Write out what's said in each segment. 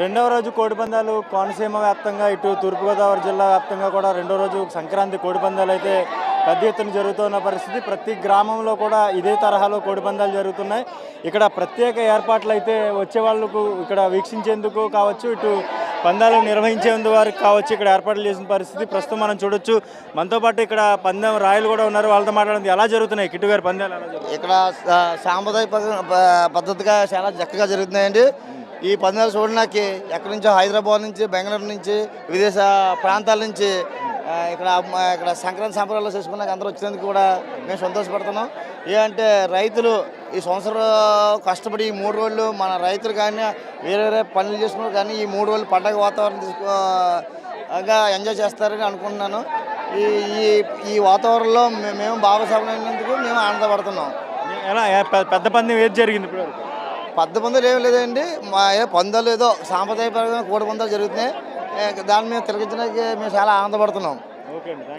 రెండవ రోజు కోడిపందాలు కోనసీమ వ్యాప్తంగా ఇటు తూర్పుగోదావరి జిల్లా వ్యాప్తంగా కూడా రెండో రోజు సంక్రాంతి కోడిపందాలు అయితే పెద్ద ఎత్తున జరుగుతున్న పరిస్థితి. ప్రతి గ్రామంలో కూడా ఇదే తరహాలో కోడిపందాలు జరుగుతున్నాయి. ఇక్కడ ప్రత్యేక ఏర్పాట్లు అయితే వచ్చే వాళ్ళకు ఇక్కడ వీక్షించేందుకు కావచ్చు, ఇటు పందాలు నిర్వహించేందుకు వారికి కావచ్చు ఇక్కడ ఏర్పాట్లు చేసిన పరిస్థితి ప్రస్తుతం మనం చూడొచ్చు. మనతో పాటు ఇక్కడ పందెం రాయలు కూడా ఉన్నారు. వాళ్ళతో మాట్లాడింది ఎలా జరుగుతున్నాయి కిట్టు గారి పందాలు ఎలా జరుగుతున్నాయి? ఇక్కడ సాంప్రదాయ పద్ధతిగా చాలా చక్కగా జరుగుతున్నాయండి. ఈ పందాలు చూడడానికి ఎక్కడి నుంచో హైదరాబాద్ నుంచి, బెంగళూరు నుంచి, విదేశ ప్రాంతాల నుంచి ఇక్కడ సంక్రాంతి సంబరాలు చేసుకున్నాక అందరూ వచ్చినందుకు కూడా మేము సంతోషపడుతున్నాం. ఏంటంటే రైతులు ఈ సంవత్సరం కష్టపడి ఈ 3 రోజులు మన రైతులు కానీ వేరే వేరే పనులు చేసుకున్నారు కానీ ఈ 3 రోజులు పండగ వాతావరణంగా ఎంజాయ్ చేస్తారని అనుకుంటున్నాను. ఈ వాతావరణంలో మేము భాగస్వామ్యమైనందుకు మేము ఆనందపడుతున్నాం. ఎలా పెద్ద పందెం ఏది జరిగింది ఇప్పుడు? పెద్ద పందాలు ఏమి లేదండి, మా పందాలు ఏదో సాంప్రదాయపరమైన కోడి పందాలు జరుగుతున్నాయి. దాన్ని మేము తిరగించడానికి మేము చాలా ఆనందపడుతున్నాం.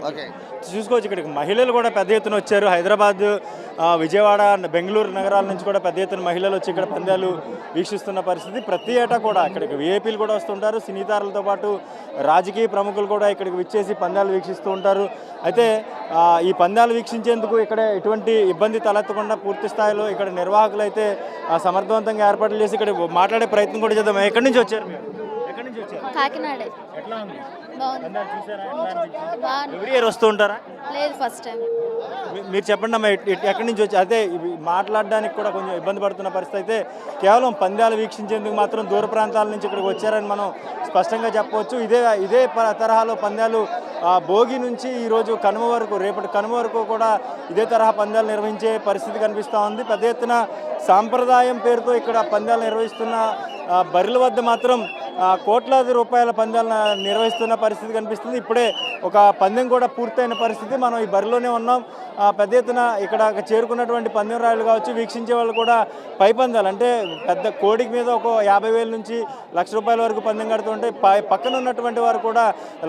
ఓకే, చూసుకోవచ్చు ఇక్కడికి మహిళలు కూడా పెద్ద ఎత్తున వచ్చారు. హైదరాబాద్, విజయవాడ, బెంగళూరు నగరాల నుంచి కూడా పెద్ద ఎత్తున మహిళలు వచ్చి ఇక్కడ పందాలు వీక్షిస్తున్న పరిస్థితి. ప్రతి ఏటా కూడా ఇక్కడికి విఐపీలు కూడా వస్తుంటారు. సినీతారులతో పాటు రాజకీయ ప్రముఖులు కూడా ఇక్కడికి విచ్చేసి పందాలు వీక్షిస్తూ ఉంటారు. అయితే ఈ పందాలు వీక్షించేందుకు ఇక్కడ ఎటువంటి ఇబ్బంది తలెత్తకుండా పూర్తి స్థాయిలో ఇక్కడ నిర్వాహకులు అయితే సమర్థవంతంగా ఏర్పాట్లు చేసి ఇక్కడ మాట్లాడే ప్రయత్నం కూడా చేద్దాం. ఎక్కడి నుంచి వచ్చారు మీరు? కాకినాడ. ఎట్లా ఉంది? బాగుంది. ఎవ్రీ ఇయర్ వస్తూ ఉంటారా? లేదు, ఫస్ట్ టైం. మీరు చెప్పండి అమ్మా, ఎక్కడి నుంచి వచ్చి అదే మాట్లాడడానికి కూడా కొంచెం ఇబ్బంది పడుతున్న పరిస్థితి. అయితే కేవలం పందాలు వీక్షించేందుకు మాత్రం దూర ప్రాంతాల నుంచి ఇక్కడికి వచ్చారని మనం స్పష్టంగా చెప్పవచ్చు. ఇదే తరహాలో పందాలు భోగి నుంచి ఈరోజు కనుమ వరకు, రేపటి కనుమ వరకు కూడా ఇదే తరహా పందాలు నిర్వహించే పరిస్థితి కనిపిస్తూ ఉంది. పెద్ద ఎత్తున సాంప్రదాయం పేరుతో ఇక్కడ పందాలు నిర్వహిస్తున్న బరిల వద్ద మాత్రం కోట్లాది రూపాయల పందాలను నిర్వహిస్తున్న పరిస్థితి కనిపిస్తుంది. ఇప్పుడే ఒక పందెం కూడా పూర్తయిన పరిస్థితి. మనం ఈ బరిలోనే ఉన్నాం. పెద్ద ఎత్తున ఇక్కడ చేరుకున్నటువంటి పందెం రాయలు కావచ్చు, వీక్షించే వాళ్ళు కూడా పై పందాలు అంటే పెద్ద కోడికి మీద ఒక 50,000 నుంచి ₹1,00,000 వరకు పందెం కడుతుంటే పక్కన ఉన్నటువంటి వారు కూడా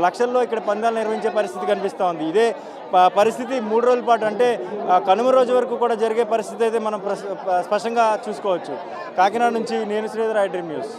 లక్షల్లో ఇక్కడ పందాలు నిర్వహించే పరిస్థితి కనిపిస్తూ ఉంది. ఇదే పరిస్థితి 3 రోజుల పాటు అంటే కనుమ రోజు వరకు కూడా జరిగే పరిస్థితి అయితే మనం స్పష్టంగా చూసుకోవచ్చు. కాకినాడ నుంచి నేను శ్రీధర్, ఐ డ్రీమ్ న్యూస్.